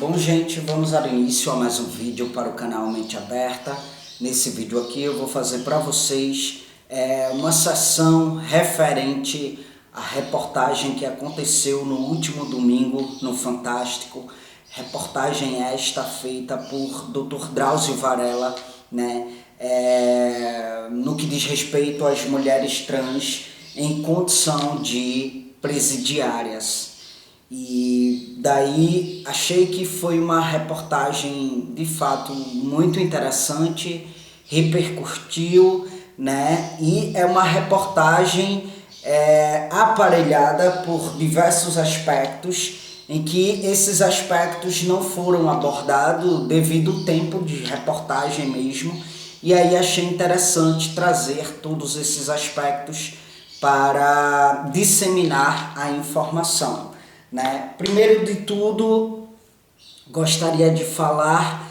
Bom, gente, vamos dar início a mais um vídeo para o canal Mente Aberta. Nesse vídeo aqui eu vou fazer para vocês uma sessão referente à reportagem que aconteceu no último domingo no Fantástico. Reportagem esta feita por Dr. Drauzio Varela, né? No que diz respeito às mulheres trans em condição de presidiárias. E daí achei que foi uma reportagem de fato muito interessante, repercutiu, né? E é uma reportagem aparelhada por diversos aspectos, em que esses aspectos não foram abordados devido ao tempo de reportagem mesmo. E aí achei interessante trazer todos esses aspectos para disseminar a informação, né? Primeiro de tudo, gostaria de falar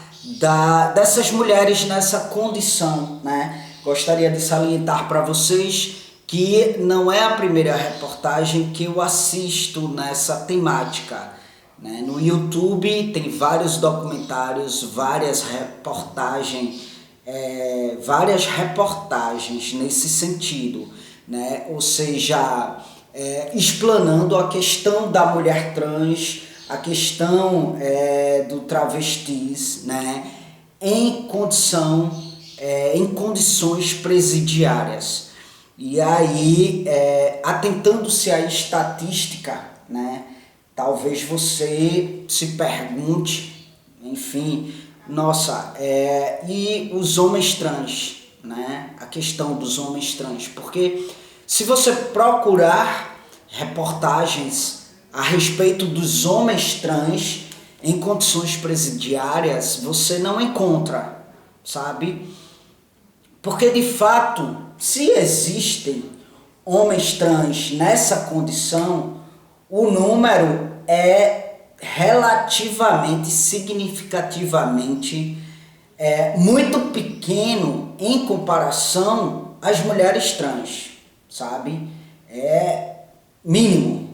dessas mulheres nessa condição, né? Gostaria de salientar para vocês que não é a primeira reportagem que eu assisto nessa temática, né? No YouTube tem vários documentários, várias reportagens nesse sentido, né? Ou seja, explanando a questão da mulher trans, a questão do travestis, né? Em condições presidiárias. E aí, atentando-se à estatística, né? Talvez você se pergunte, enfim, nossa, e os homens trans, né? A questão dos homens trans, porque se você procurar reportagens a respeito dos homens trans em condições presidiárias, você não encontra, sabe? Porque de fato, se existem homens trans nessa condição, o número é relativamente, significativamente muito pequeno em comparação às mulheres trans, sabe? É mínimo,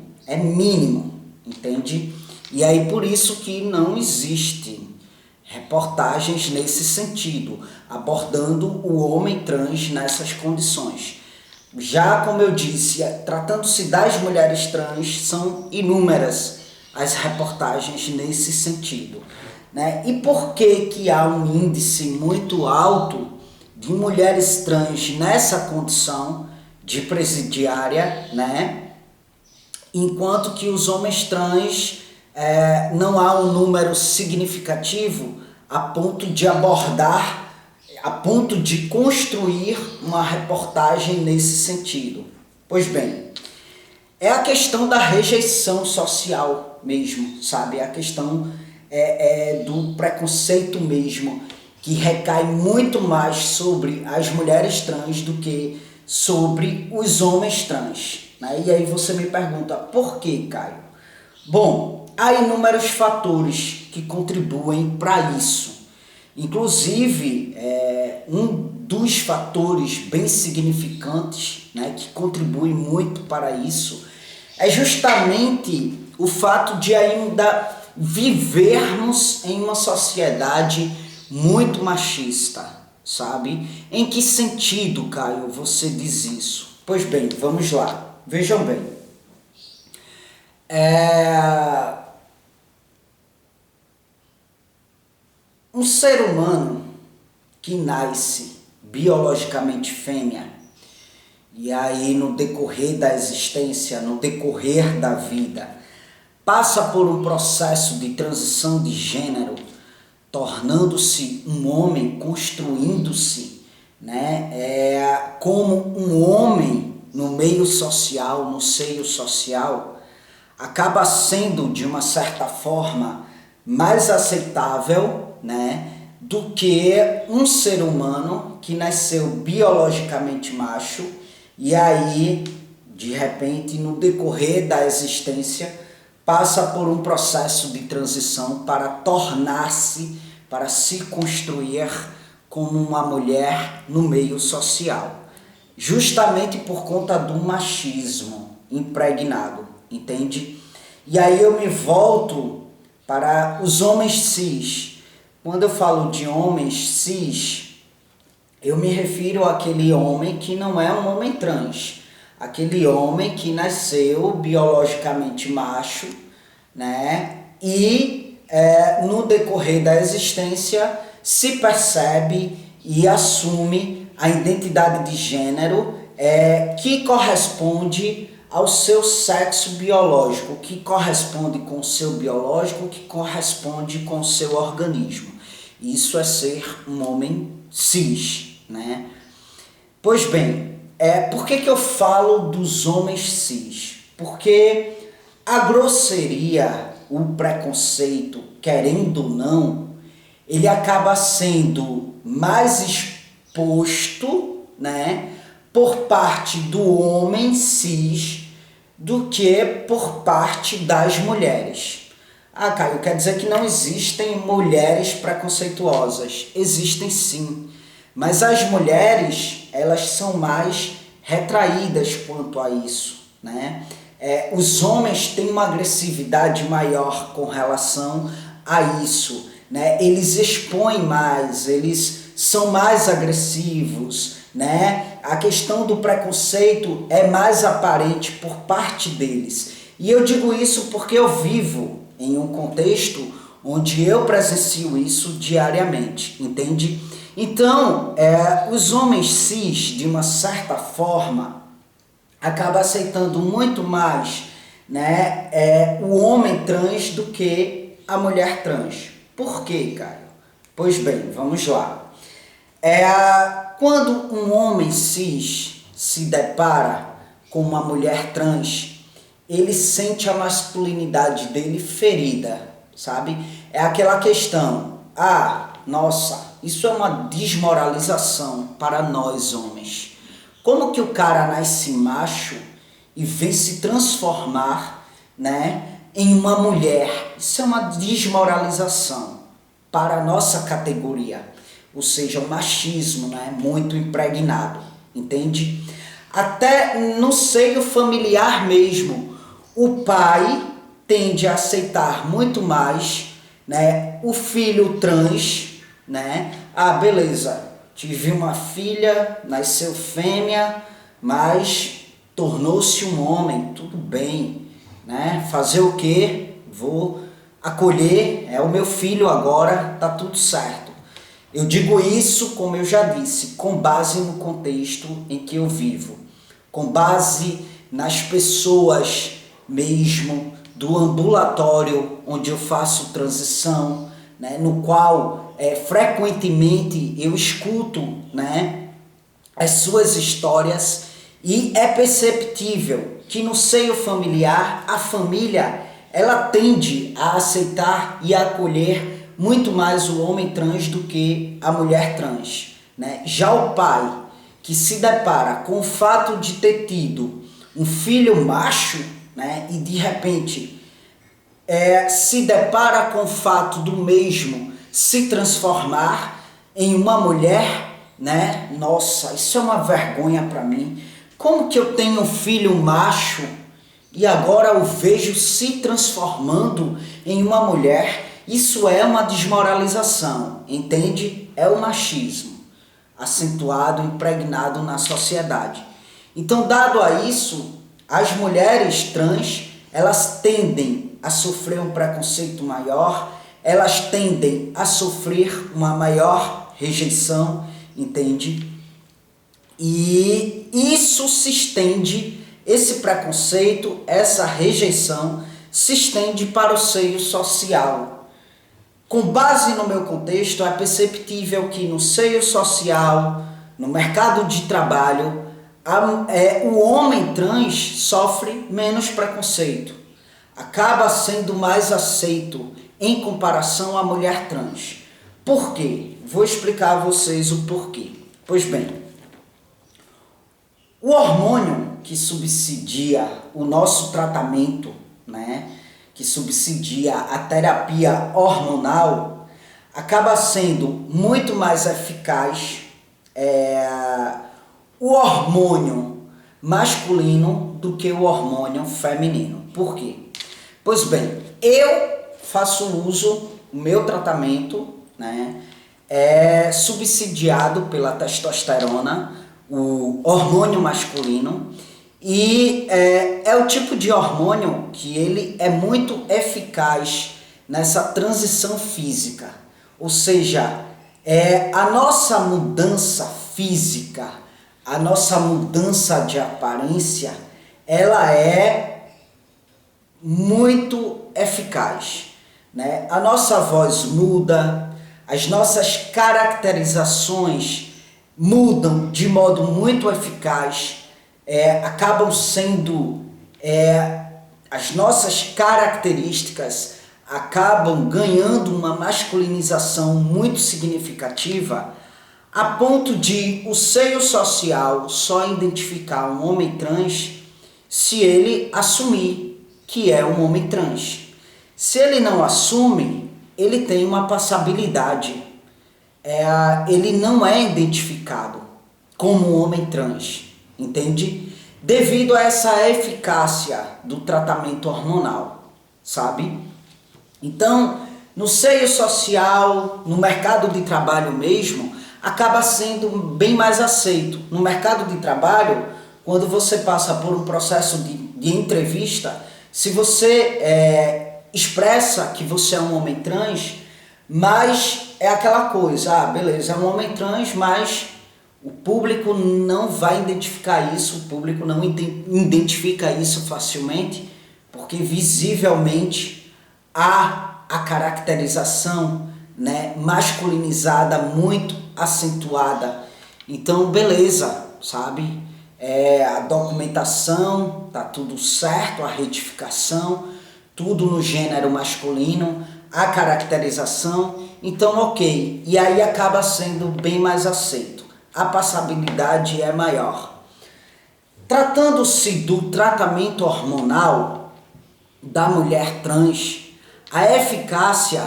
entende? E aí por isso que não existem reportagens nesse sentido, abordando o homem trans nessas condições. Já como eu disse, tratando-se das mulheres trans, são inúmeras as reportagens nesse sentido, né? E por que há um índice muito alto de mulheres trans nessa condição de presidiária, né? Enquanto que os homens trans não há um número significativo a ponto de abordar, a ponto de construir uma reportagem nesse sentido. Pois bem, é a questão da rejeição social mesmo, sabe? A questão do preconceito mesmo, que recai muito mais sobre as mulheres trans do que sobre os homens trans, né? E aí você me pergunta, por que, Caio? Bom, há inúmeros fatores que contribuem para isso. Inclusive, um dos fatores bem significantes, né, que contribui muito para isso, é justamente o fato de ainda vivermos em uma sociedade muito machista, sabe? Em que sentido, Caio, você diz isso? Pois bem, vamos lá. Vejam bem. Um ser humano que nasce biologicamente fêmea, e aí no decorrer da existência, no decorrer da vida, passa por um processo de transição de gênero, tornando-se um homem, construindo-se, né, como um homem no meio social, no seio social, acaba sendo, de uma certa forma, mais aceitável, né, do que um ser humano que nasceu biologicamente macho e aí, de repente, no decorrer da existência, passa por um processo de transição para tornar-se, para se construir como uma mulher no meio social, justamente por conta do machismo impregnado, entende? E aí eu me volto para os homens cis. Quando eu falo de homens cis, eu me refiro àquele homem que não é um homem trans, aquele homem que nasceu biologicamente macho, né? E no decorrer da existência se percebe e assume a identidade de gênero que corresponde ao seu sexo biológico, que corresponde com o seu biológico, que corresponde com o seu organismo. Isso é ser um homem cis, né? Pois bem, por que eu falo dos homens cis? Porque a grosseria, o preconceito, querendo ou não, ele acaba sendo mais exposto, né, por parte do homem cis do que por parte das mulheres. Ah, Caio, quer dizer que não existem mulheres preconceituosas? Existem sim, mas as mulheres, elas são mais retraídas quanto a isso, né? Os homens têm uma agressividade maior com relação a isso, né? Eles expõem mais, eles são mais agressivos, né? A questão do preconceito é mais aparente por parte deles. E eu digo isso porque eu vivo em um contexto onde eu presencio isso diariamente, entende? Então, os homens cis, de uma certa forma, acabam aceitando muito mais, né, o homem trans do que a mulher trans. Por quê, Caio? Pois bem, vamos lá. Quando um homem cis se depara com uma mulher trans, ele sente a masculinidade dele ferida, sabe? É aquela questão, nossa, isso é uma desmoralização para nós homens. Como que o cara nasce macho e vem se transformar, né, em uma mulher? Isso é uma desmoralização para a nossa categoria. Ou seja, o machismo, né, muito impregnado, entende? Até no seio familiar mesmo, o pai tende a aceitar muito mais, né, o filho trans, né? Beleza, tive uma filha, nasceu fêmea, mas tornou-se um homem, tudo bem, né? Fazer o quê? Vou acolher, é o meu filho agora, tá tudo certo. Eu digo isso, como eu já disse, com base no contexto em que eu vivo, com base nas pessoas mesmo do ambulatório onde eu faço transição, né, no qual frequentemente eu escuto, né, as suas histórias, e é perceptível que no seio familiar a família ela tende a aceitar e a acolher muito mais o homem trans do que a mulher trans, né? Já o pai que se depara com o fato de ter tido um filho macho, né, e de repente se depara com o fato do mesmo se transformar em uma mulher, né? Nossa, isso é uma vergonha para mim. Como que eu tenho um filho macho e agora eu vejo se transformando em uma mulher? Isso é uma desmoralização, entende? É o machismo acentuado, impregnado na sociedade. Então, dado a isso, as mulheres trans, elas tendem a sofrer um preconceito maior, elas tendem a sofrer uma maior rejeição, entende? E isso se estende, esse preconceito, essa rejeição, se estende para o seio social. Com base no meu contexto, é perceptível que no seio social, no mercado de trabalho, o homem trans sofre menos preconceito, acaba sendo mais aceito em comparação à mulher trans. Por quê? Vou explicar a vocês o porquê. Pois bem, o hormônio que subsidia o nosso tratamento, né, que subsidia a terapia hormonal, acaba sendo muito mais eficaz o hormônio masculino do que o hormônio feminino. Por quê? Pois bem, eu faço uso, o meu tratamento, né, é subsidiado pela testosterona, o hormônio masculino, e é o tipo de hormônio que ele é muito eficaz nessa transição física. Ou seja, a nossa mudança física, a nossa mudança de aparência, ela é muito eficaz, né? A nossa voz muda, as nossas caracterizações mudam de modo muito eficaz, acabam sendo, as nossas características acabam ganhando uma masculinização muito significativa, a ponto de o seio social só identificar um homem trans se ele assumir que é um homem trans. Se ele não assume, ele tem uma passabilidade. Ele não é identificado como um homem trans, entende? Devido a essa eficácia do tratamento hormonal, sabe? Então, no seio social, no mercado de trabalho mesmo, acaba sendo bem mais aceito. No mercado de trabalho, quando você passa por um processo de entrevista, se você expressa que você é um homem trans, mas é aquela coisa, beleza, é um homem trans, mas o público não vai identificar isso, o público não identifica isso facilmente, porque visivelmente há a caracterização, né, masculinizada muito acentuada. Então, beleza, sabe? A documentação, tá tudo certo, a retificação, tudo no gênero masculino, a caracterização, então ok. E aí acaba sendo bem mais aceito. A passabilidade é maior. Tratando-se do tratamento hormonal da mulher trans, a eficácia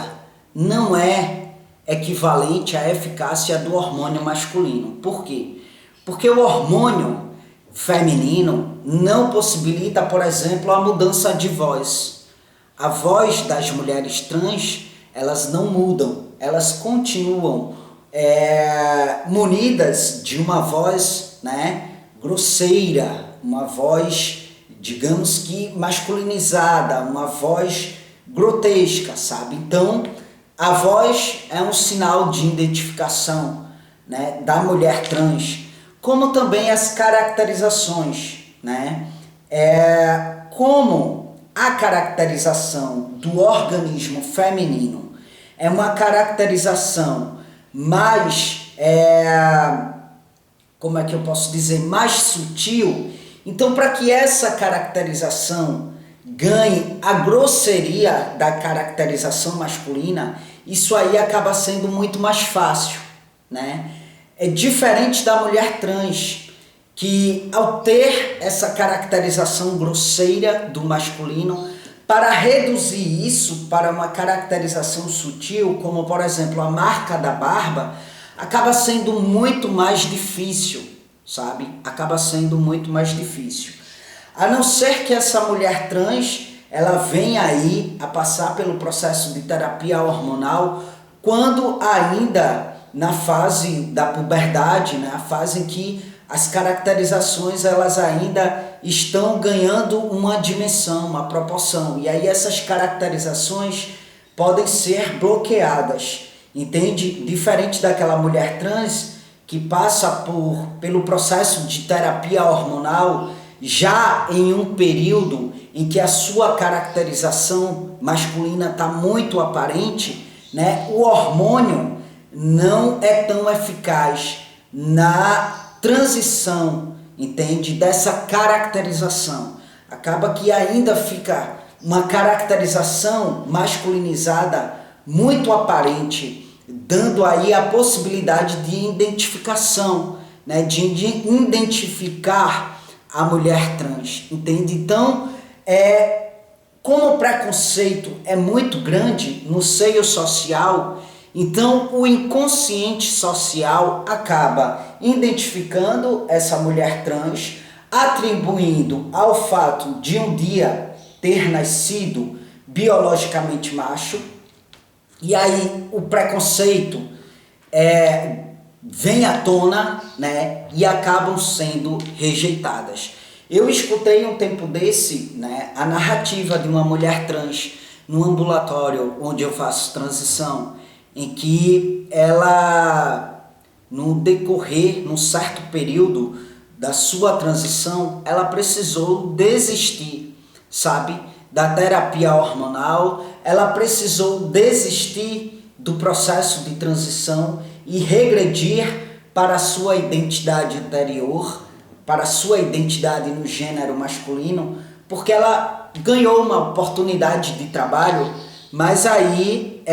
não é equivalente à eficácia do hormônio masculino. Por quê? Porque o hormônio feminino não possibilita, por exemplo, a mudança de voz. A voz das mulheres trans, elas não mudam, elas continuam munidas de uma voz, né, grosseira, uma voz, digamos que masculinizada, uma voz grotesca, sabe? Então, a voz é um sinal de identificação, né, da mulher trans, como também as caracterizações, né? Como a caracterização do organismo feminino é uma caracterização mais, como é que eu posso dizer, mais sutil. Então, para que essa caracterização ganhe a grosseria da caracterização masculina, isso aí acaba sendo muito mais fácil, né? É diferente da mulher trans, que ao ter essa caracterização grosseira do masculino, para reduzir isso para uma caracterização sutil, como por exemplo a marca da barba, acaba sendo muito mais difícil, sabe? Acaba sendo muito mais difícil. A não ser que essa mulher trans, ela venha aí a passar pelo processo de terapia hormonal, quando ainda na fase da puberdade, né, a fase em que as caracterizações elas ainda estão ganhando uma dimensão, uma proporção. E aí essas caracterizações podem ser bloqueadas, entende? Diferente daquela mulher trans que passa pelo processo de terapia hormonal já em um período em que a sua caracterização masculina está muito aparente, né? O hormônio não é tão eficaz na transição, entende? Dessa caracterização. Acaba que ainda fica uma caracterização masculinizada muito aparente, dando aí a possibilidade de identificação, né? De identificar a mulher trans, entende? Então, como o preconceito é muito grande no seio social, então o inconsciente social acaba identificando essa mulher trans, atribuindo ao fato de um dia ter nascido biologicamente macho, e aí o preconceito vem à tona, né, e acabam sendo rejeitadas. Eu escutei um tempo desse, né, a narrativa de uma mulher trans no ambulatório onde eu faço transição, em que ela, no decorrer, num certo período da sua transição, ela precisou desistir, sabe, da terapia hormonal, ela precisou desistir do processo de transição e regredir para a sua identidade anterior, para a sua identidade no gênero masculino, porque ela ganhou uma oportunidade de trabalho, mas aí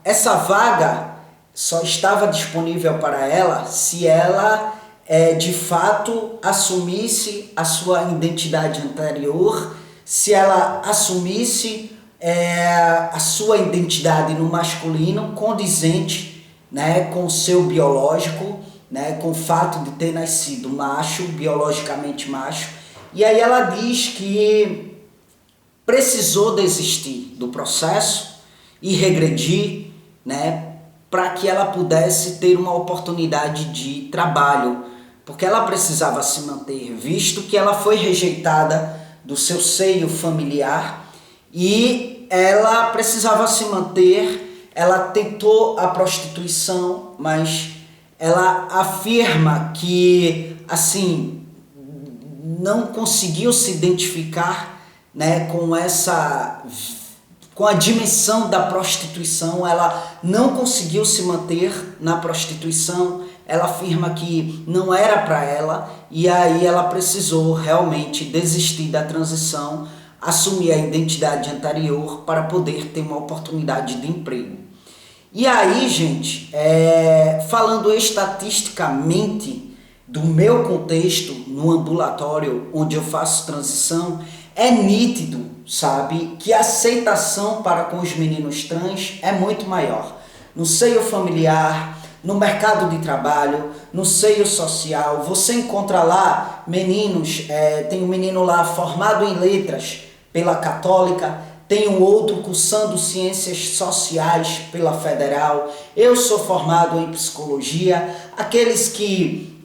essa vaga só estava disponível para ela se ela de fato assumisse a sua identidade anterior, se ela assumisse a sua identidade no masculino condizente, né, com o seu biológico, né, com o fato de ter nascido macho, biologicamente macho. E aí ela diz que precisou desistir do processo e regredir, né, para que ela pudesse ter uma oportunidade de trabalho, porque ela precisava se manter, visto que ela foi rejeitada do seu seio familiar e ela precisava se manter. Ela tentou a prostituição, mas ela afirma que, assim, não conseguiu se identificar, né, com a dimensão da prostituição. Ela não conseguiu se manter na prostituição. Ela afirma que não era para ela e aí ela precisou realmente desistir da transição, assumir a identidade anterior para poder ter uma oportunidade de emprego. E aí, gente, falando estatisticamente do meu contexto no ambulatório onde eu faço transição, é nítido, sabe, que a aceitação para com os meninos trans é muito maior. No seio familiar, no mercado de trabalho, no seio social, você encontra lá meninos, tem um menino lá formado em letras pela Católica, tem um outro cursando ciências sociais pela Federal, eu sou formado em psicologia. Aqueles que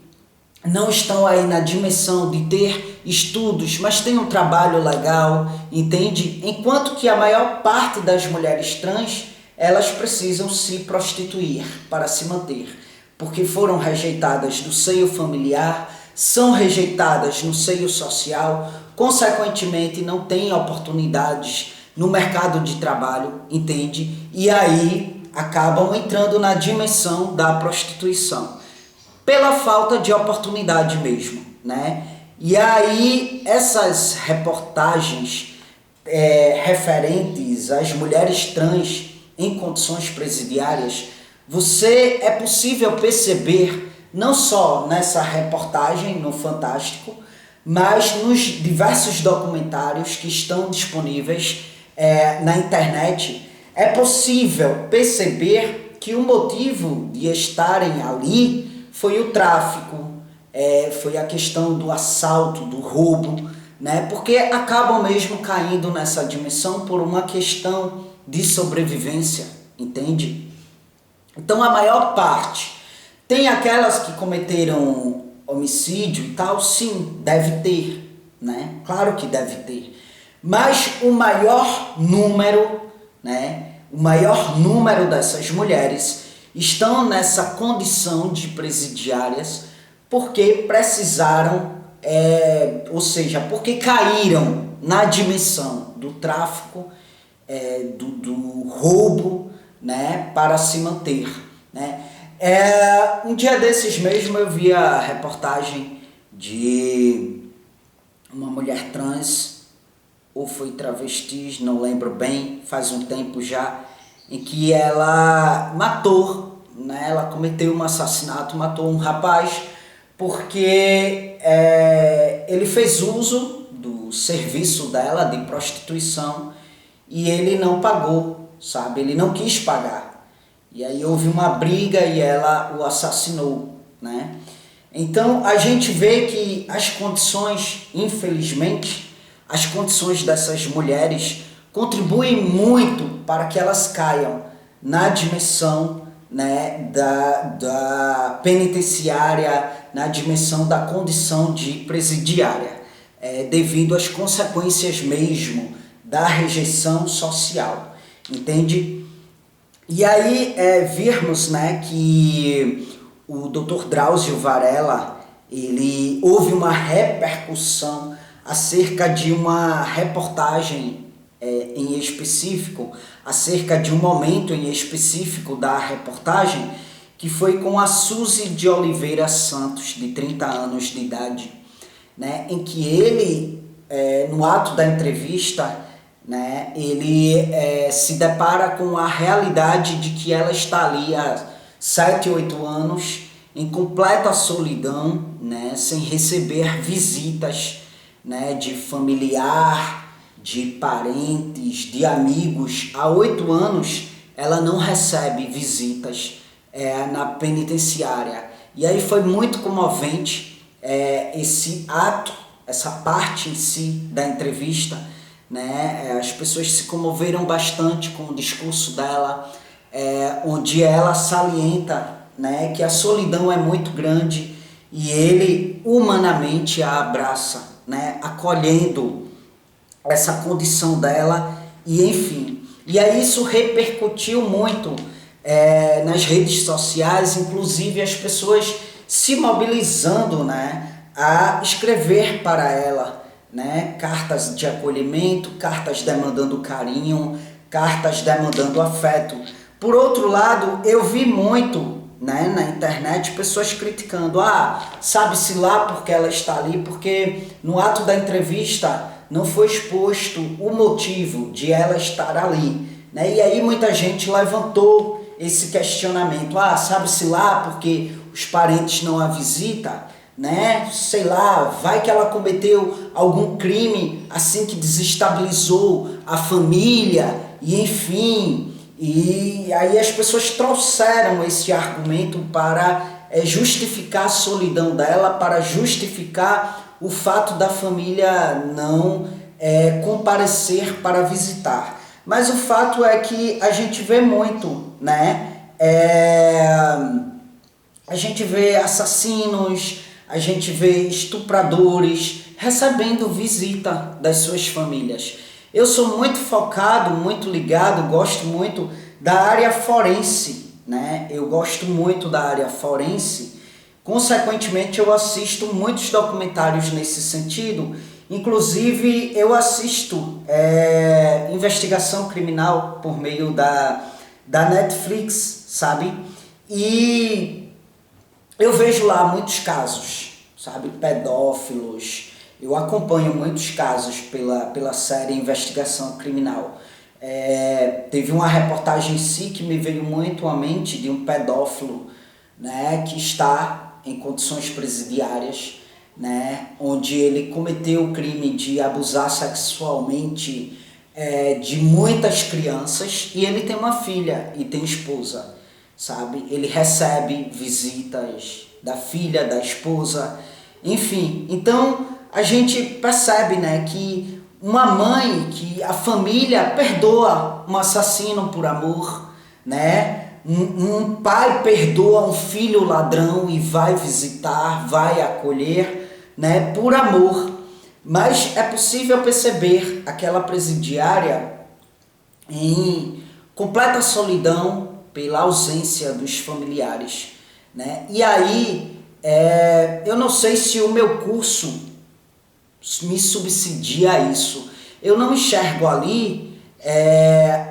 não estão aí na dimensão de ter estudos, mas tem um trabalho legal, entende? Enquanto que a maior parte das mulheres trans, elas precisam se prostituir para se manter, porque foram rejeitadas do seio familiar, são rejeitadas no seio social, consequentemente não têm oportunidades no mercado de trabalho, entende? E aí acabam entrando na dimensão da prostituição, pela falta de oportunidade mesmo, né? E aí essas reportagens referentes às mulheres trans em condições presidiárias, é possível perceber, não só nessa reportagem no Fantástico, mas nos diversos documentários que estão disponíveis na internet, é possível perceber que o motivo de estarem ali foi o tráfico, foi a questão do assalto, do roubo, né? Porque acabam mesmo caindo nessa dimensão por uma questão de sobrevivência, entende? Então a maior parte, tem aquelas que cometeram homicídio e tal, sim, deve ter, né? Claro que deve ter. Mas o maior número, né? O maior número dessas mulheres estão nessa condição de presidiárias porque precisaram, ou seja, porque caíram na dimensão do tráfico, do roubo, né, para se manter, né? Um dia desses mesmo eu vi a reportagem de uma mulher trans, ou foi travesti, não lembro bem, faz um tempo já, em que ela matou, né, ela cometeu um assassinato, matou um rapaz, porque ele fez uso do serviço dela de prostituição e ele não pagou, sabe? Ele não quis pagar. E aí houve uma briga e ela o assassinou, né? Então a gente vê que as condições, infelizmente, as condições dessas mulheres contribui muito para que elas caiam na dimensão, né, da penitenciária, na dimensão da condição de presidiária, devido às consequências mesmo da rejeição social, entende? E aí virmos, né, que o Dr. Drauzio Varela, ele houve uma repercussão acerca de uma reportagem em específico, acerca de um momento em específico da reportagem, que foi com a Suzy de Oliveira Santos, de 30 anos de idade, né, em que ele, no ato da entrevista, né, ele se depara com a realidade de que ela está ali há 7, 8 anos, em completa solidão, né, sem receber visitas, né, de familiar, de parentes, de amigos. Há 8 anos ela não recebe visitas na penitenciária. E aí foi muito comovente esse ato, essa parte em si da entrevista, né? As pessoas se comoveram bastante com o discurso dela, onde ela salienta, né, que a solidão é muito grande e ele humanamente a abraça, né, acolhendo essa condição dela e enfim. E aí isso repercutiu muito nas redes sociais, inclusive as pessoas se mobilizando, né, a escrever para ela, né, cartas de acolhimento, cartas demandando carinho, cartas demandando afeto. Por outro lado, eu vi muito, né, na internet pessoas criticando, sabe-se lá porque ela está ali, porque no ato da entrevista não foi exposto o motivo de ela estar ali, né? E aí muita gente levantou esse questionamento, sabe-se lá porque os parentes não a visitam, né? Sei lá, vai que ela cometeu algum crime assim que desestabilizou a família, e enfim. E aí as pessoas trouxeram esse argumento para justificar a solidão dela, para justificar o fato da família não comparecer para visitar. Mas o fato é que a gente vê muito, né? A gente vê assassinos, a gente vê estupradores recebendo visita das suas famílias. Eu sou muito focado, muito ligado, gosto muito da área forense, né? Eu gosto muito da área forense. Consequentemente, eu assisto muitos documentários nesse sentido. Inclusive, eu assisto investigação criminal por meio da Netflix, sabe? E eu vejo lá muitos casos, sabe? Pedófilos. Eu acompanho muitos casos pela série Investigação Criminal. Teve uma reportagem em si que me veio muito à mente de um pedófilo, né, que está em condições presidiárias, né, onde ele cometeu o crime de abusar sexualmente de muitas crianças, e ele tem uma filha e tem esposa, sabe? Ele recebe visitas da filha, da esposa, enfim. Então a gente percebe, né, que uma mãe, que a família perdoa um assassino por amor, né? Um pai perdoa um filho ladrão e vai visitar, vai acolher, né, por amor. Mas é possível perceber aquela presidiária em completa solidão pela ausência dos familiares, né? E aí, eu não sei se o meu curso me subsidia a isso. Eu não enxergo ali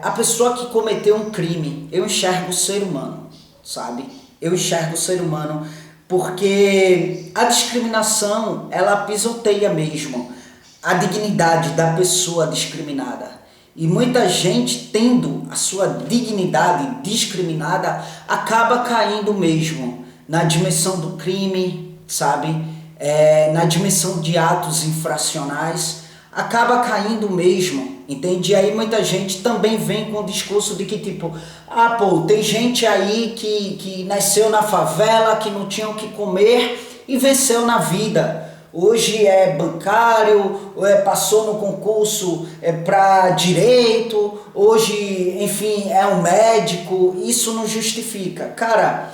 a pessoa que cometeu um crime. Eu enxergo o ser humano, sabe? Eu enxergo o ser humano porque a discriminação, ela pisoteia mesmo a dignidade da pessoa discriminada. E muita gente, tendo a sua dignidade discriminada, acaba caindo mesmo na dimensão do crime, sabe? Na dimensão de atos infracionais, acaba caindo mesmo, entende? E aí muita gente também vem com o discurso de que tipo, tem gente aí que nasceu na favela, que não tinha o que comer e venceu na vida. hoje é bancário, passou no concurso para direito, hoje, enfim, é um médico. Isso não justifica. Cara,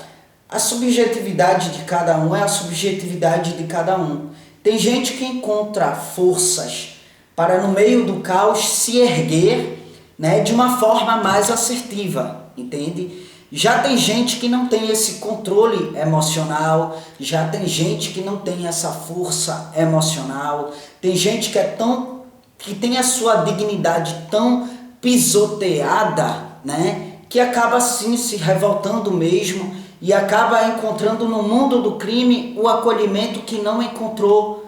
a subjetividade de cada um é a subjetividade de cada um. Tem gente que encontra forças para, no meio do caos, se erguer, né, de uma forma mais assertiva, entende? Já tem gente que não tem esse controle emocional, já tem gente que não tem essa força emocional, tem gente que tem a sua dignidade tão pisoteada, né, que acaba assim se revoltando mesmo e acaba encontrando no mundo do crime o acolhimento que não encontrou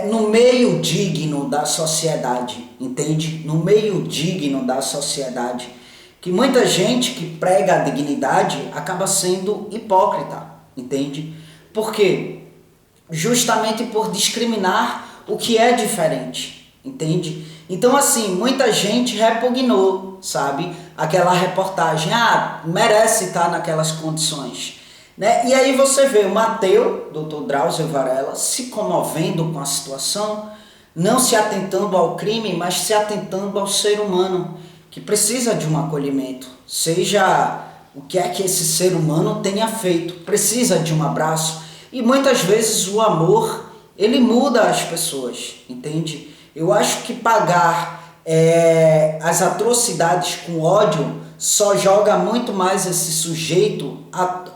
no meio digno da sociedade, entende? No meio digno da sociedade. Que muita gente que prega a dignidade acaba sendo hipócrita, entende? Por quê? Justamente por discriminar o que é diferente, entende? Então, assim, muita gente repugnou, sabe? Aquela reportagem, merece estar naquelas condições, né? E aí você vê o Mateu, Dr. Drauzio Varela, se comovendo com a situação, não se atentando ao crime, mas se atentando ao ser humano, que precisa de um acolhimento, seja o que é que esse ser humano tenha feito, precisa de um abraço. E muitas vezes o amor, ele muda as pessoas, entende? Eu acho que pagar as atrocidades com ódio só joga muito mais esse sujeito,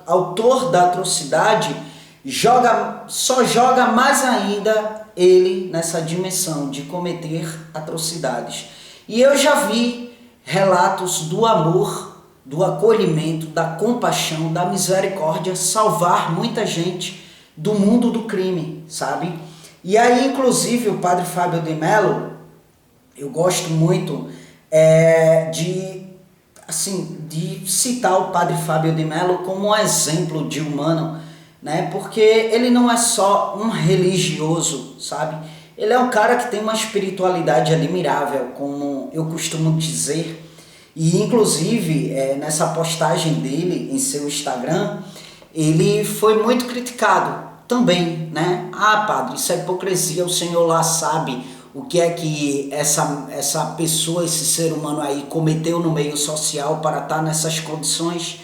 autor da atrocidade, só joga mais ainda ele nessa dimensão de cometer atrocidades. E eu já vi relatos do amor, do acolhimento, da compaixão, da misericórdia salvar muita gente do mundo do crime, sabe? E aí, inclusive, o padre Fábio de Mello, eu gosto muito de citar o padre Fábio de Mello como um exemplo de humano, né? Porque ele não é só um religioso, sabe? Ele é um cara que tem uma espiritualidade admirável, como eu costumo dizer. E, inclusive, nessa postagem dele em seu Instagram, ele foi muito criticado também, né? Padre, isso é hipocrisia, o senhor lá sabe o que é que essa pessoa, esse ser humano aí cometeu no meio social para estar nessas condições,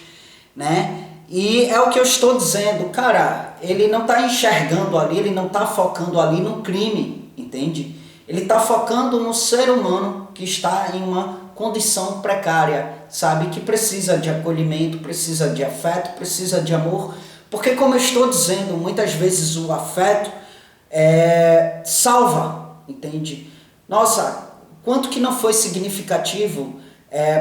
né? E é o que eu estou dizendo, cara, ele não está enxergando ali, ele não está focando ali no crime, entende? Ele está focando no ser humano que está em uma condição precária, sabe? Que precisa de acolhimento, precisa de afeto, precisa de amor, porque, como eu estou dizendo, muitas vezes o afeto salva, entende? Nossa, quanto que não foi significativo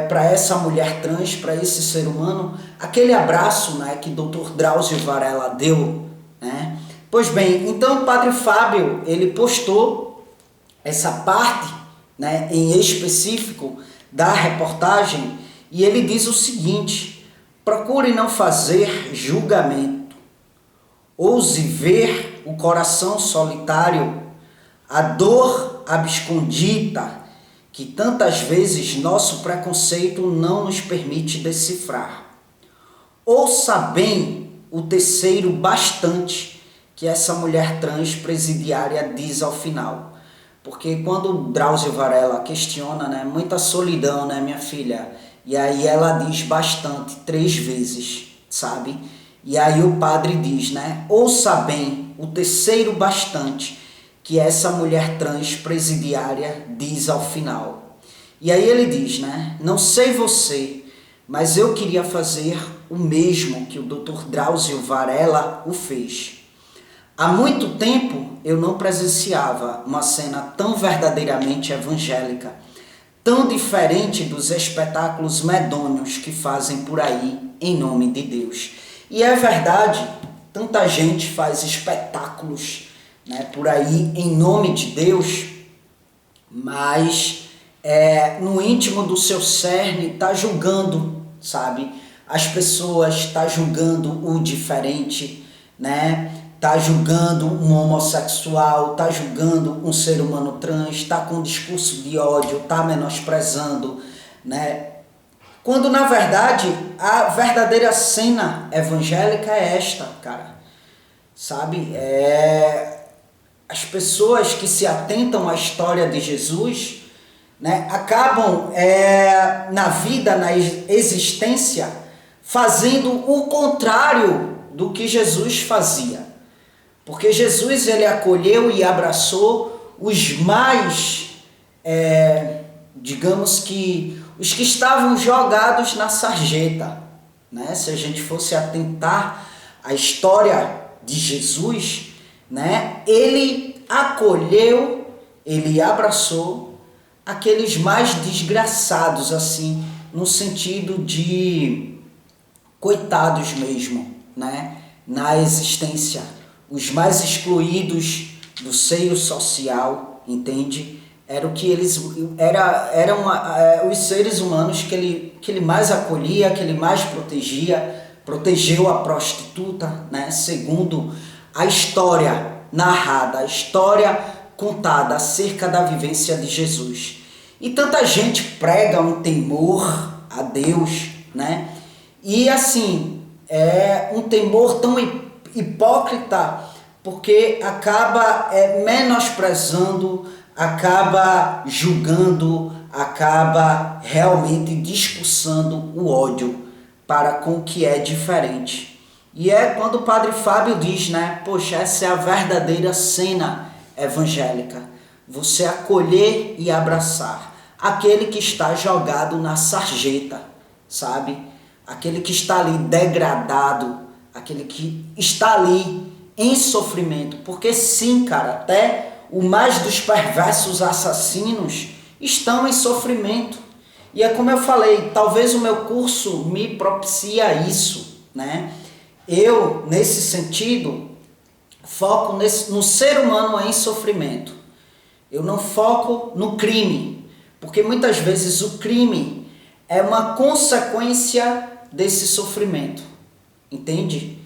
para essa mulher trans, para esse ser humano, aquele abraço, né, que Dr. Drauzio Varela deu, né? Pois bem, então o padre Fábio, ele postou essa parte, né, em específico da reportagem, e ele diz o seguinte: procure não fazer julgamento, ouse ver o coração solitário, a dor abscondida, que tantas vezes nosso preconceito não nos permite decifrar. Ouça bem o terceiro bastante que essa mulher trans presidiária diz ao final. Porque quando o Drauzio Varela questiona, né, muita solidão, né, minha filha? E aí ela diz bastante, 3 vezes, sabe? E aí o padre diz, né, ouça bem o terceiro bastante que essa mulher trans presidiária diz ao final. E aí ele diz, né, não sei você, mas eu queria fazer o mesmo que o Dr. Drauzio Varela o fez. Há muito tempo eu não presenciava uma cena tão verdadeiramente evangélica, tão diferente dos espetáculos medonhos que fazem por aí em nome de Deus. E é verdade, tanta gente faz espetáculos, né, por aí em nome de Deus, mas no íntimo do seu cerne está julgando, sabe? As pessoas, está julgando o diferente, né? Está julgando um homossexual, está julgando um ser humano trans, está com um discurso de ódio, está menosprezando, né? Quando, na verdade, a verdadeira cena evangélica é esta, cara. Sabe? as pessoas que se atentam à história de Jesus, né, acabam na vida, na existência, fazendo o contrário do que Jesus fazia. Porque Jesus, ele acolheu e abraçou os mais, digamos que, os que estavam jogados na sarjeta, né? Se a gente fosse atentar à história de Jesus, né, ele acolheu, ele abraçou aqueles mais desgraçados, assim, no sentido de coitados mesmo, né, na existência, os mais excluídos do seio social, entende? Era o que eles eram os seres humanos que ele mais acolhia, que ele mais protegia. Protegeu a prostituta, né, segundo a história narrada, a história contada acerca da vivência de Jesus. E tanta gente prega um temor a Deus, né? E assim, é um temor tão hipócrita, porque acaba menosprezando, acaba julgando, acaba realmente discursando o ódio para com o que é diferente. E é quando o Padre Fábio diz, né, poxa, essa é a verdadeira cena evangélica, você acolher e abraçar aquele que está jogado na sarjeta, sabe? Aquele que está ali degradado, aquele que está ali em sofrimento, porque sim, cara, até o mais dos perversos assassinos estão em sofrimento. E é como eu falei, talvez o meu curso me propicia isso, né? Eu, nesse sentido, foco no ser humano em sofrimento. Eu não foco no crime, porque muitas vezes o crime é uma consequência desse sofrimento, entende?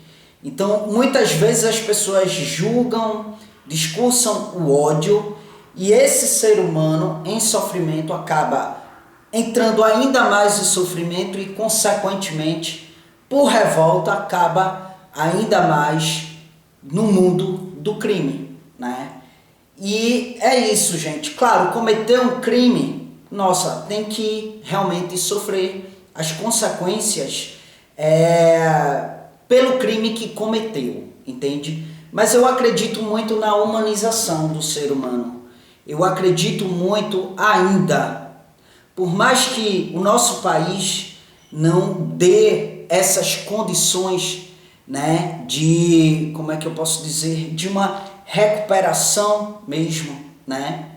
Então, muitas vezes as pessoas julgam, discursam o ódio, e esse ser humano em sofrimento acaba entrando ainda mais em sofrimento e, consequentemente, por revolta, acaba ainda mais no mundo do crime, né? E é isso, gente. Claro, cometer um crime, nossa, tem que realmente sofrer as consequências pelo crime que cometeu, entende? Mas eu acredito muito na humanização do ser humano. Eu acredito muito ainda, por mais que o nosso país não dê essas condições, né, de, como é que eu posso dizer, de uma recuperação mesmo, né,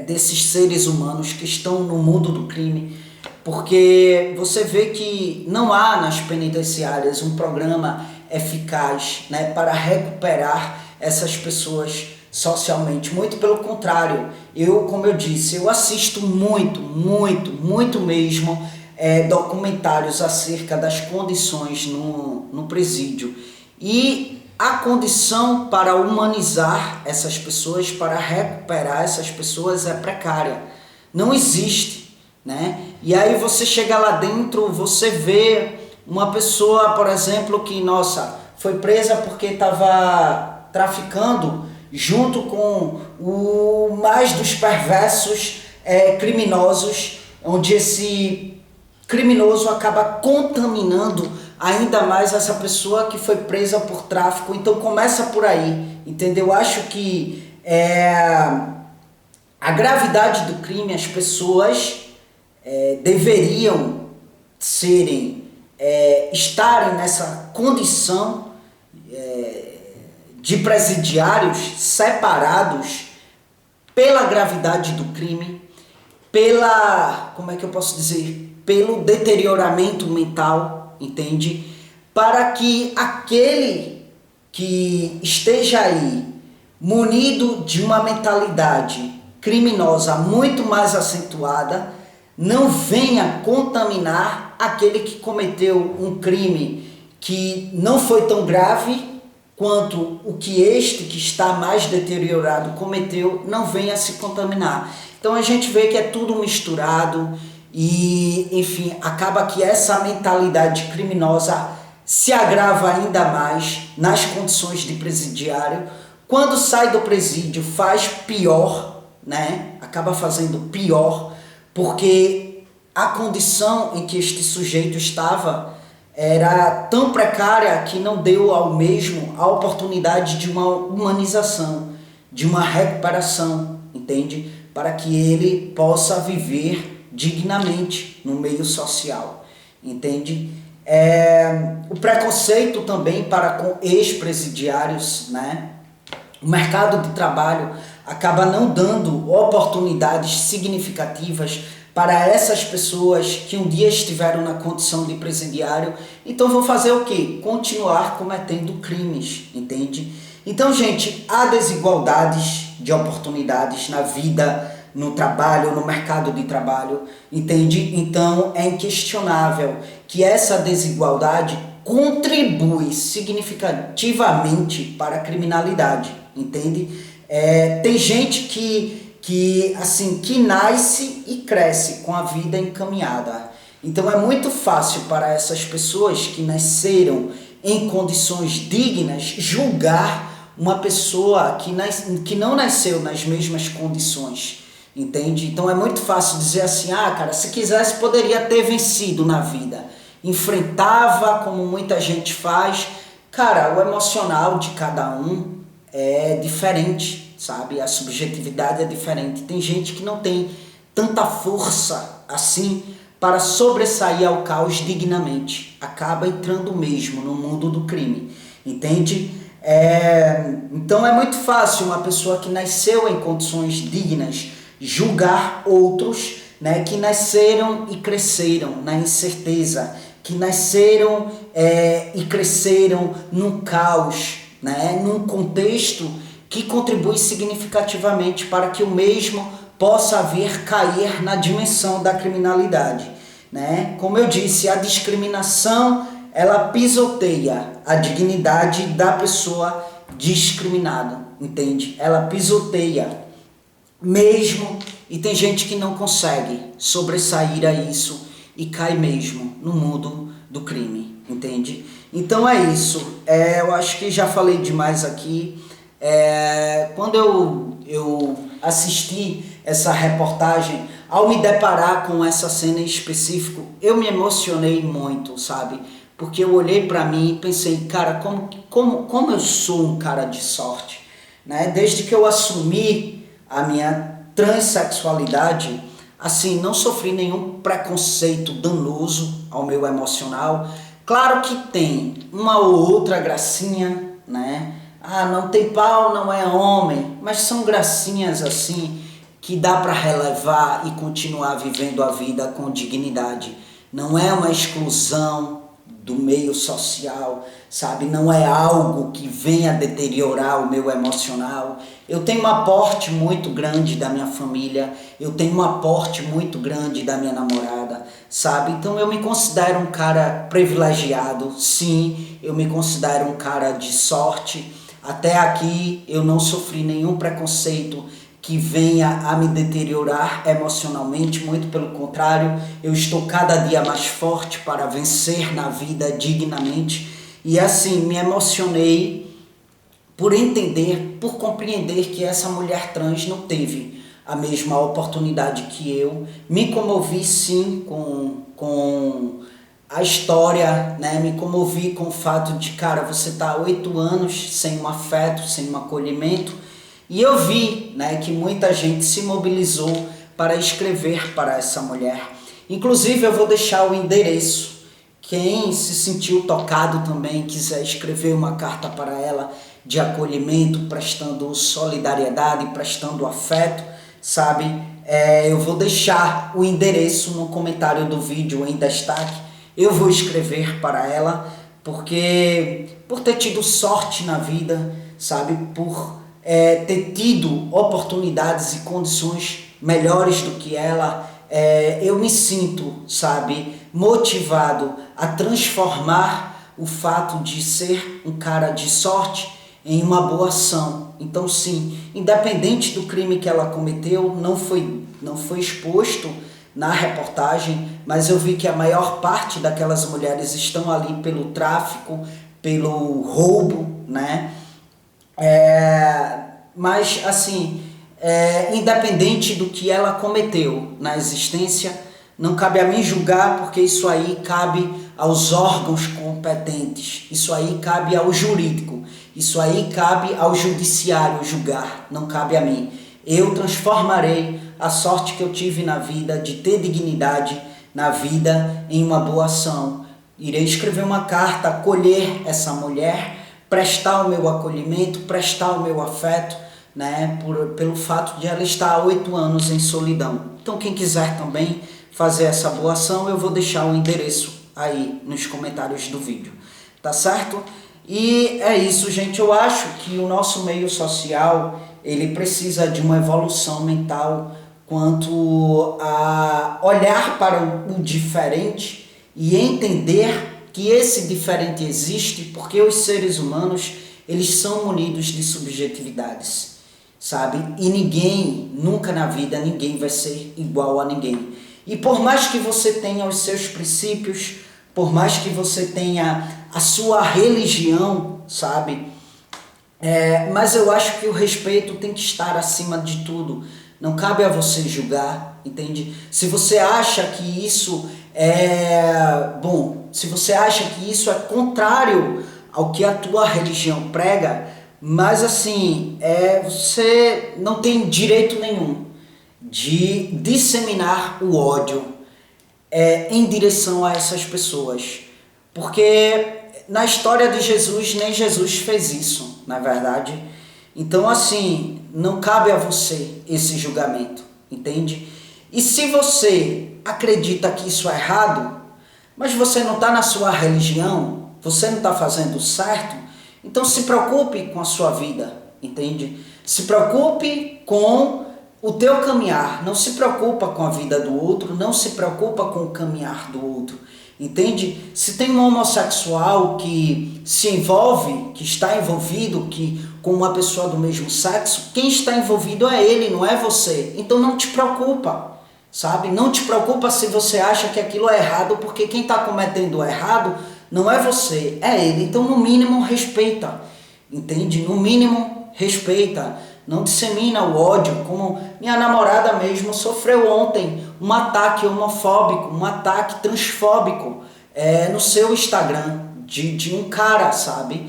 desses seres humanos que estão no mundo do crime, porque você vê que não há nas penitenciárias um programa eficaz, né, para recuperar essas pessoas socialmente. Muito pelo contrário, como eu disse, eu assisto muito mesmo documentários acerca das condições no presídio. E a condição para humanizar essas pessoas, para recuperar essas pessoas é precária. Não existe, né? E aí você chega lá dentro, você vê uma pessoa, por exemplo, que, nossa, foi presa porque estava traficando junto com o mais dos perversos criminosos, onde esse criminoso acaba contaminando ainda mais essa pessoa que foi presa por tráfico. Então começa por aí, entendeu? Eu acho que a gravidade do crime, as pessoas deveriam estarem nessa condição de presidiários separados pela gravidade do crime, como é que eu posso dizer, pelo deterioramento mental, entende? Para que aquele que esteja aí munido de uma mentalidade criminosa muito mais acentuada não venha contaminar aquele que cometeu um crime que não foi tão grave quanto o que este que está mais deteriorado cometeu, não venha se contaminar. Então a gente vê que é tudo misturado e, enfim, acaba que essa mentalidade criminosa se agrava ainda mais nas condições de presidiário, Quando sai do presídio faz pior, né? Acaba fazendo pior, porque a condição em que este sujeito estava era tão precária que não deu ao mesmo a oportunidade de uma humanização, de uma recuperação, entende? Para que ele possa viver dignamente no meio social, entende? O preconceito também para com ex-presidiários, né? O mercado de trabalho acaba não dando oportunidades significativas para essas pessoas que um dia estiveram na condição de presidiário, então vão fazer o quê? Continuar cometendo crimes, entende? Então, gente, há desigualdades de oportunidades na vida, no trabalho, no mercado de trabalho, entende? Então, é inquestionável que essa desigualdade contribui significativamente para a criminalidade, entende? Tem gente que nasce e cresce com a vida encaminhada. Então é muito fácil para essas pessoas que nasceram em condições dignas julgar uma pessoa que não nasceu nas mesmas condições, entende? Então é muito fácil dizer assim, cara, se quisesse poderia ter vencido na vida, enfrentava como muita gente faz. Cara, o emocional de cada um é diferente, sabe? A subjetividade é diferente. Tem gente que não tem tanta força assim para sobressair ao caos dignamente. Acaba entrando mesmo no mundo do crime, entende? Então é muito fácil uma pessoa que nasceu em condições dignas julgar outros, né, que nasceram e cresceram na incerteza, que nasceram e cresceram num caos, né, num contexto que contribui significativamente para que o mesmo possa vir cair na dimensão da criminalidade, né? Como eu disse, a discriminação ela pisoteia a dignidade da pessoa discriminada, entende? Ela pisoteia mesmo, e tem gente que não consegue sobressair a isso e cai mesmo no mundo do crime, entende? Então é isso, eu acho que já falei demais aqui. Quando eu assisti essa reportagem, ao me deparar com essa cena em específico, eu me emocionei muito, sabe? Porque eu olhei para mim e pensei, cara, como eu sou um cara de sorte, né? Desde que eu assumi a minha transexualidade, assim, não sofri nenhum preconceito danoso ao meu emocional. Claro que tem uma ou outra gracinha, né? Não tem pau, não é homem, mas são gracinhas assim que dá para relevar e continuar vivendo a vida com dignidade. Não é uma exclusão do meio social, sabe? Não é algo que venha deteriorar o meu emocional. Eu tenho um aporte muito grande da minha família, eu tenho um aporte muito grande da minha namorada, sabe? Então eu me considero um cara privilegiado, sim, eu me considero um cara de sorte. Até aqui eu não sofri nenhum preconceito que venha a me deteriorar emocionalmente, muito pelo contrário, eu estou cada dia mais forte para vencer na vida dignamente. E assim, me emocionei por entender, por compreender que essa mulher trans não teve a mesma oportunidade que eu. Me comovi sim com a história, né? Me comovi com o fato de, cara, você tá há 8 anos sem um afeto, sem um acolhimento. E eu vi, né, que muita gente se mobilizou para escrever para essa mulher. Inclusive eu vou deixar o endereço. Quem se sentiu tocado também, quiser escrever uma carta para ela de acolhimento, prestando solidariedade, prestando afeto, sabe? Eu vou deixar o endereço no comentário do vídeo em destaque. Eu vou escrever para ela, porque por ter tido sorte na vida, sabe? Por ter tido oportunidades e condições melhores do que ela, eu me sinto, sabe, motivado a transformar o fato de ser um cara de sorte em uma boa ação. Então sim, independente do crime que ela cometeu, não foi exposto na reportagem, mas eu vi que a maior parte daquelas mulheres estão ali pelo tráfico, pelo roubo, né? Mas assim, independente do que ela cometeu na existência, não cabe a mim julgar, porque isso aí cabe aos órgãos competentes, isso aí cabe ao jurídico, isso aí cabe ao judiciário julgar, não cabe a mim. Eu transformarei a sorte que eu tive na vida de ter dignidade na vida em uma boa ação. Irei escrever uma carta, acolher essa mulher, prestar o meu acolhimento, prestar o meu afeto, né, pelo fato de ela estar há 8 anos em solidão. Então quem quiser também fazer essa boa ação, eu vou deixar o endereço aí nos comentários do vídeo, tá certo? E é isso, gente. Eu acho que o nosso meio social, ele precisa de uma evolução mental quanto a olhar para o diferente e entender que esse diferente existe porque os seres humanos, eles são munidos de subjetividades, sabe? E ninguém, nunca na vida, ninguém vai ser igual a ninguém. E por mais que você tenha os seus princípios, por mais que você tenha a sua religião, sabe? Mas eu acho que o respeito tem que estar acima de tudo. Não cabe a você julgar, entende? Se você acha que isso é bom, se você acha que isso é contrário ao que a tua religião prega, mas assim, você não tem direito nenhum de disseminar o ódio em direção a essas pessoas. Porque na história de Jesus, nem Jesus fez isso, na verdade. Então, assim, não cabe a você esse julgamento, entende? E se você acredita que isso é errado, mas você não está na sua religião, você não está fazendo certo, então se preocupe com a sua vida, entende? Se preocupe com o teu caminhar, não se preocupa com a vida do outro, não se preocupa com o caminhar do outro, entende? Se tem um homossexual que se envolve, que está envolvido com uma pessoa do mesmo sexo, quem está envolvido é ele, não é você. Então não te preocupa, sabe? Não te preocupa se você acha que aquilo é errado, porque quem está cometendo o errado não é você, é ele. Então no mínimo respeita, entende? No mínimo respeita. Não dissemina o ódio, como minha namorada mesmo sofreu ontem um ataque homofóbico, um ataque transfóbico no seu Instagram, de um cara, sabe?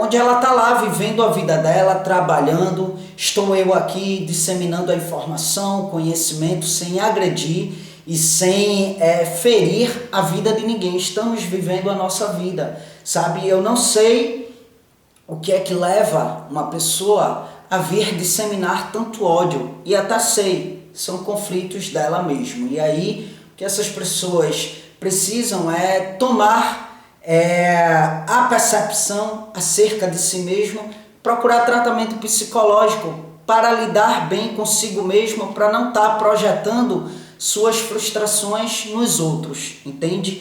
Onde ela tá lá vivendo a vida dela, trabalhando, estou eu aqui disseminando a informação, conhecimento, sem agredir e sem ferir a vida de ninguém. Estamos vivendo a nossa vida, sabe? Eu não sei o que é que leva uma pessoa a vir disseminar tanto ódio, e até sei, são conflitos dela mesmo. E aí, o que essas pessoas precisam é tomar a percepção acerca de si mesmo, procurar tratamento psicológico para lidar bem consigo mesmo, para não estar projetando suas frustrações nos outros, entende?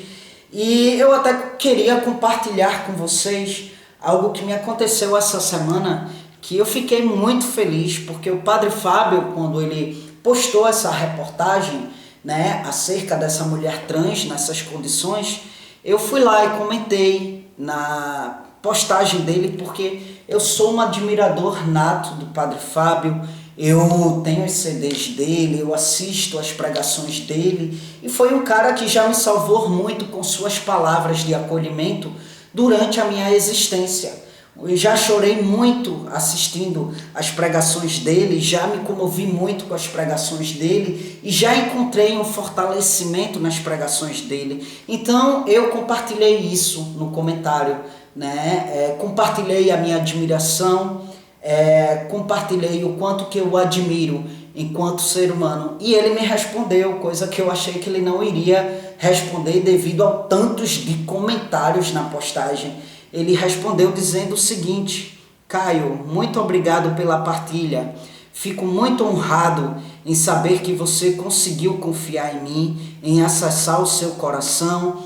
E eu até queria compartilhar com vocês algo que me aconteceu essa semana, que eu fiquei muito feliz, porque o Padre Fábio, quando ele postou essa reportagem, né, acerca dessa mulher trans nessas condições, eu fui lá e comentei na postagem dele, porque eu sou um admirador nato do Padre Fábio, eu tenho os CDs dele, eu assisto as pregações dele, e foi um cara que já me salvou muito com suas palavras de acolhimento durante a minha existência. Eu já chorei muito assistindo as pregações dele, já me comovi muito com as pregações dele e já encontrei um fortalecimento nas pregações dele. Então eu compartilhei isso no comentário, né? Compartilhei a minha admiração, compartilhei o quanto que eu admiro enquanto ser humano. E ele me respondeu, coisa que eu achei que ele não iria responder devido a tantos de comentários na postagem. Ele respondeu dizendo o seguinte: Caio, muito obrigado pela partilha. Fico muito honrado em saber que você conseguiu confiar em mim, em acessar o seu coração,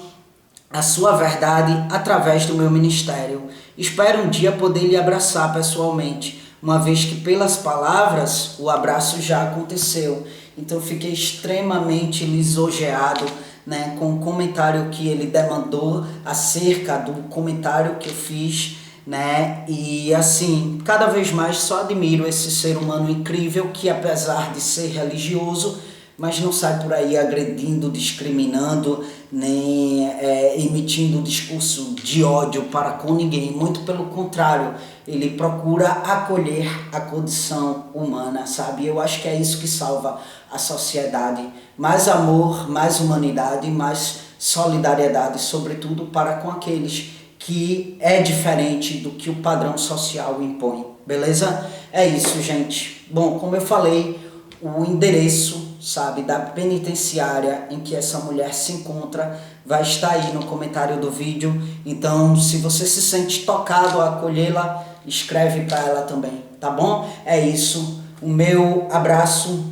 a sua verdade através do meu ministério. Espero um dia poder lhe abraçar pessoalmente, uma vez que pelas palavras o abraço já aconteceu. Então fiquei extremamente lisonjeado, né, com o comentário que ele demandou acerca do comentário que eu fiz né? E assim, cada vez mais só admiro esse ser humano incrível que, apesar de ser religioso, mas não sai por aí agredindo, discriminando, nem emitindo discurso de ódio para com ninguém. Muito pelo contrário, ele procura acolher a condição humana, sabe? Eu acho que é isso que salva a sociedade. Mais amor, mais humanidade, mais solidariedade, sobretudo para com aqueles que é diferente do que o padrão social impõe. Beleza? É isso, gente. Bom, como eu falei, o endereço, sabe, da penitenciária em que essa mulher se encontra vai estar aí no comentário do vídeo. Então, se você se sente tocado a acolhê-la, escreve para ela também, tá bom? É isso. O meu abraço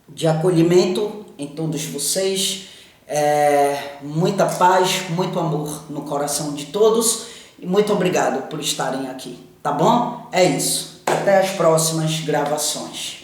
de acolhimento em todos vocês. Muita paz, muito amor no coração de todos e muito obrigado por estarem aqui, tá bom? É isso. Até as próximas gravações.